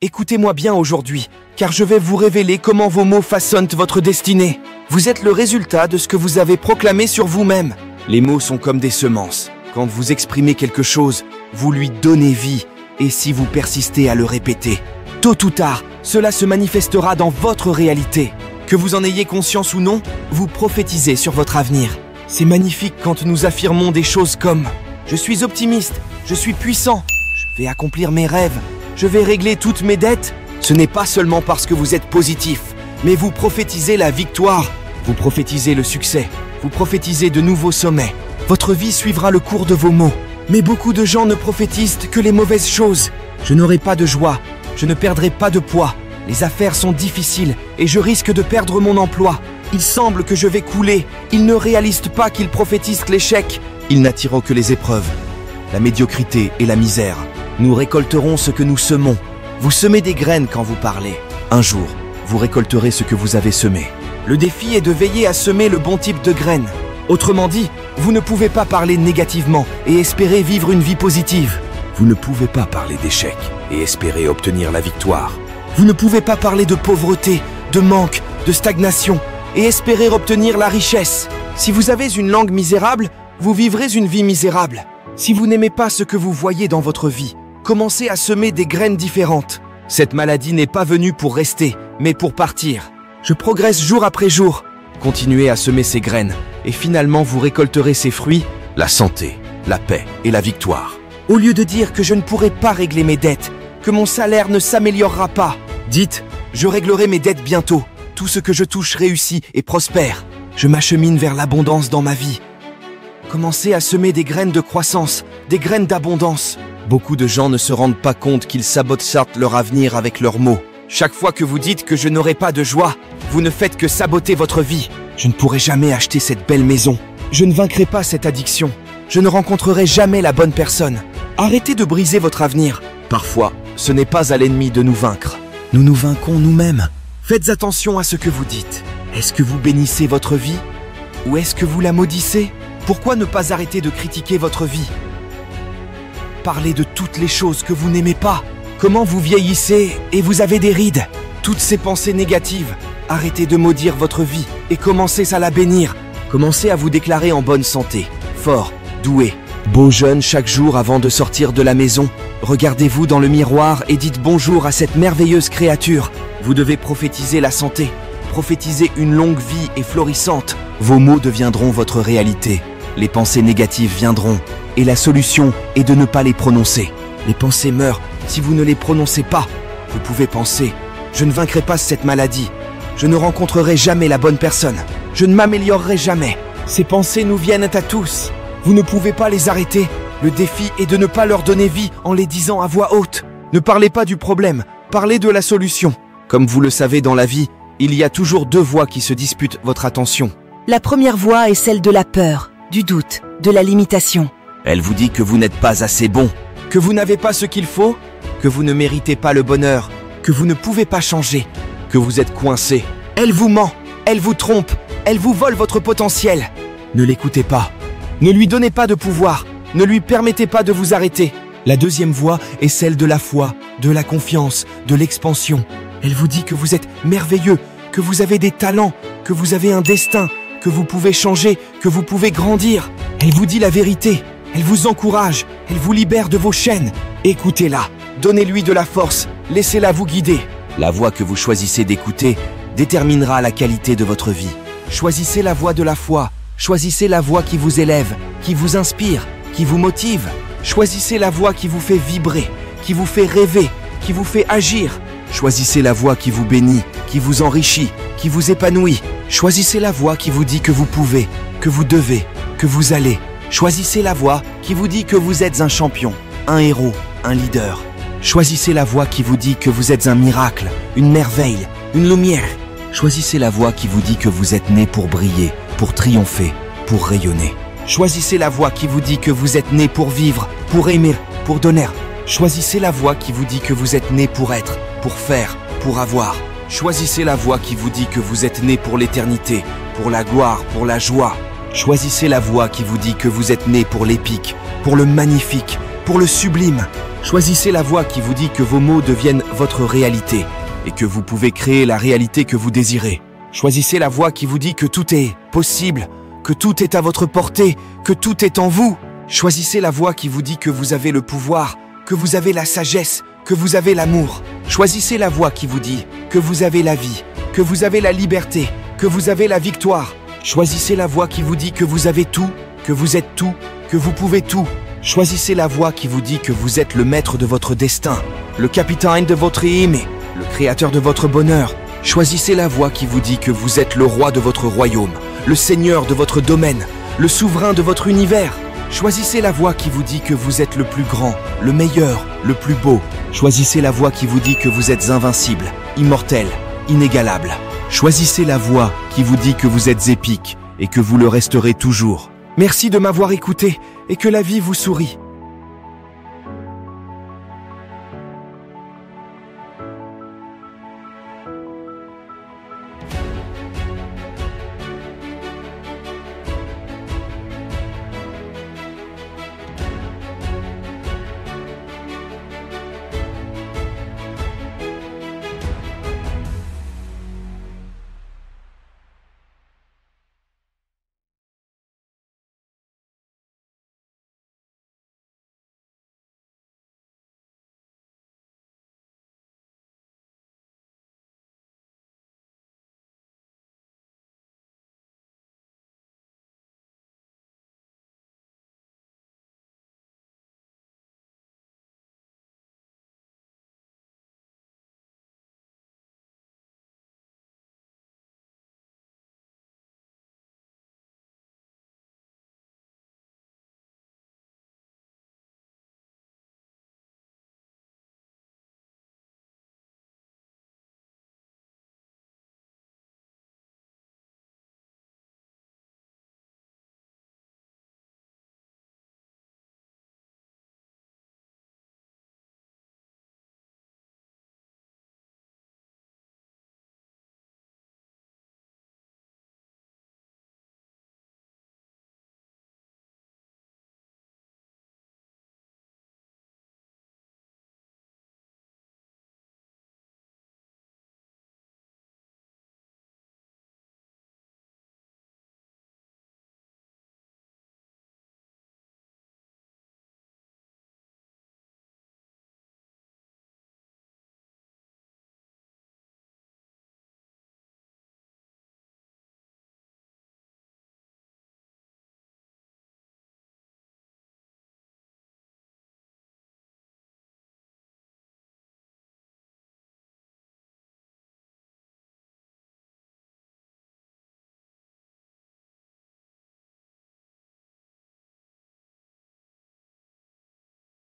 Écoutez-moi bien aujourd'hui, car je vais vous révéler comment vos mots façonnent votre destinée. Vous êtes le résultat de ce que vous avez proclamé sur vous-même. Les mots sont comme des semences. Quand vous exprimez quelque chose, vous lui donnez vie. Et si vous persistez à le répéter, tôt ou tard, cela se manifestera dans votre réalité. Que vous en ayez conscience ou non, vous prophétisez sur votre avenir. C'est magnifique quand nous affirmons des choses comme « Je suis optimiste, je suis puissant, je vais accomplir mes rêves, je vais régler toutes mes dettes ». Ce n'est pas seulement parce que vous êtes positif, mais vous prophétisez la victoire, vous prophétisez le succès, vous prophétisez de nouveaux sommets. Votre vie suivra le cours de vos mots. Mais beaucoup de gens ne prophétisent que les mauvaises choses. Je n'aurai pas de joie, je ne perdrai pas de poids. Les affaires sont difficiles et je risque de perdre mon emploi. Il semble que je vais couler. Ils ne réalisent pas qu'ils prophétisent l'échec. Ils n'attirent que les épreuves, la médiocrité et la misère. Nous récolterons ce que nous semons. Vous semez des graines quand vous parlez. Un jour, vous récolterez ce que vous avez semé. Le défi est de veiller à semer le bon type de graines. Autrement dit, vous ne pouvez pas parler négativement et espérer vivre une vie positive. Vous ne pouvez pas parler d'échec et espérer obtenir la victoire. Vous ne pouvez pas parler de pauvreté, de manque, de stagnation et espérer obtenir la richesse. Si vous avez une langue misérable, vous vivrez une vie misérable. Si vous n'aimez pas ce que vous voyez dans votre vie, commencez à semer des graines différentes. Cette maladie n'est pas venue pour rester, mais pour partir. Je progresse jour après jour. Continuez à semer ces graines, et finalement vous récolterez ces fruits, la santé, la paix et la victoire. Au lieu de dire que je ne pourrai pas régler mes dettes, que mon salaire ne s'améliorera pas, dites « Je réglerai mes dettes bientôt, tout ce que je touche réussit et prospère. Je m'achemine vers l'abondance dans ma vie. » Commencez à semer des graines de croissance, des graines d'abondance. Beaucoup de gens ne se rendent pas compte qu'ils sabotent leur avenir avec leurs mots. Chaque fois que vous dites que je n'aurai pas de joie, vous ne faites que saboter votre vie. Je ne pourrai jamais acheter cette belle maison. Je ne vaincrai pas cette addiction. Je ne rencontrerai jamais la bonne personne. Arrêtez de briser votre avenir. Parfois, ce n'est pas à l'ennemi de nous vaincre. Nous nous vainquons nous-mêmes. Faites attention à ce que vous dites. Est-ce que vous bénissez votre vie? Ou est-ce que vous la maudissez? Pourquoi ne pas arrêter de critiquer votre vie? Parlez de toutes les choses que vous n'aimez pas. Comment vous vieillissez et vous avez des rides? Toutes ces pensées négatives. Arrêtez de maudire votre vie et commencez à la bénir. Commencez à vous déclarer en bonne santé, fort, doué, beau jeune chaque jour avant de sortir de la maison. Regardez-vous dans le miroir et dites bonjour à cette merveilleuse créature. Vous devez prophétiser la santé, prophétiser une longue vie et florissante. Vos mots deviendront votre réalité. Les pensées négatives viendront et la solution est de ne pas les prononcer. Les pensées meurent si vous ne les prononcez pas. Vous pouvez penser « Je ne vaincrai pas cette maladie. Je ne rencontrerai jamais la bonne personne. Je ne m'améliorerai jamais. » Ces pensées nous viennent à tous. Vous ne pouvez pas les arrêter. Le défi est de ne pas leur donner vie en les disant à voix haute. Ne parlez pas du problème, parlez de la solution. Comme vous le savez dans la vie, il y a toujours deux voix qui se disputent votre attention. La première voix est celle de la peur, du doute, de la limitation. Elle vous dit que vous n'êtes pas assez bon, que vous n'avez pas ce qu'il faut, que vous ne méritez pas le bonheur, que vous ne pouvez pas changer, que vous êtes coincé. Elle vous ment, elle vous trompe, elle vous vole votre potentiel. Ne l'écoutez pas. Ne lui donnez pas de pouvoir, ne lui permettez pas de vous arrêter. La deuxième voix est celle de la foi, de la confiance, de l'expansion. Elle vous dit que vous êtes merveilleux, que vous avez des talents, que vous avez un destin, que vous pouvez changer, que vous pouvez grandir. Elle vous dit la vérité, elle vous encourage, elle vous libère de vos chaînes. Écoutez-la, donnez-lui de la force, laissez-la vous guider. La voix que vous choisissez d'écouter déterminera la qualité de votre vie. Choisissez la voix de la foi, choisissez la voix qui vous élève, qui vous inspire, qui vous motive. Choisissez la voix qui vous fait vibrer, qui vous fait rêver, qui vous fait agir. Choisissez la voix qui vous bénit, qui vous enrichit, qui vous épanouit. Choisissez la voix qui vous dit que vous pouvez, que vous devez, que vous allez. Choisissez la voix qui vous dit que vous êtes un champion, un héros, un leader. Choisissez la voix qui vous dit que vous êtes un miracle, une merveille, une lumière. Choisissez la voix qui vous dit que vous êtes né pour briller, pour triompher, pour rayonner. Choisissez la voix qui vous dit que vous êtes né pour vivre, pour aimer, pour donner. Choisissez la voix qui vous dit que vous êtes né pour être, pour faire, pour avoir. Choisissez la voix qui vous dit que vous êtes né pour l'éternité, pour la gloire, pour la joie. Choisissez la voix qui vous dit que vous êtes né pour l'épique, pour le magnifique, pour le sublime. Choisissez la voie qui vous dit que vos mots deviennent votre réalité et que vous pouvez créer la réalité que vous désirez. Choisissez la voie qui vous dit que tout est possible, que tout est à votre portée, que tout est en vous. Choisissez la voie qui vous dit que vous avez le pouvoir, que vous avez la sagesse, que vous avez l'amour. Choisissez la voie qui vous dit que vous avez la vie, que vous avez la liberté, que vous avez la victoire. Choisissez la voie qui vous dit que vous avez tout, que vous êtes tout, que vous pouvez tout. Choisissez la voie qui vous dit que vous êtes le maître de votre destin, le capitaine de votre âme, le créateur de votre bonheur. Choisissez la voie qui vous dit que vous êtes le roi de votre royaume, le seigneur de votre domaine, le souverain de votre univers. Choisissez la voie qui vous dit que vous êtes le plus grand, le meilleur, le plus beau. Choisissez la voie qui vous dit que vous êtes invincible, immortel, inégalable. Choisissez la voie qui vous dit que vous êtes épique et que vous le resterez toujours. Merci de m'avoir écouté et que la vie vous sourit.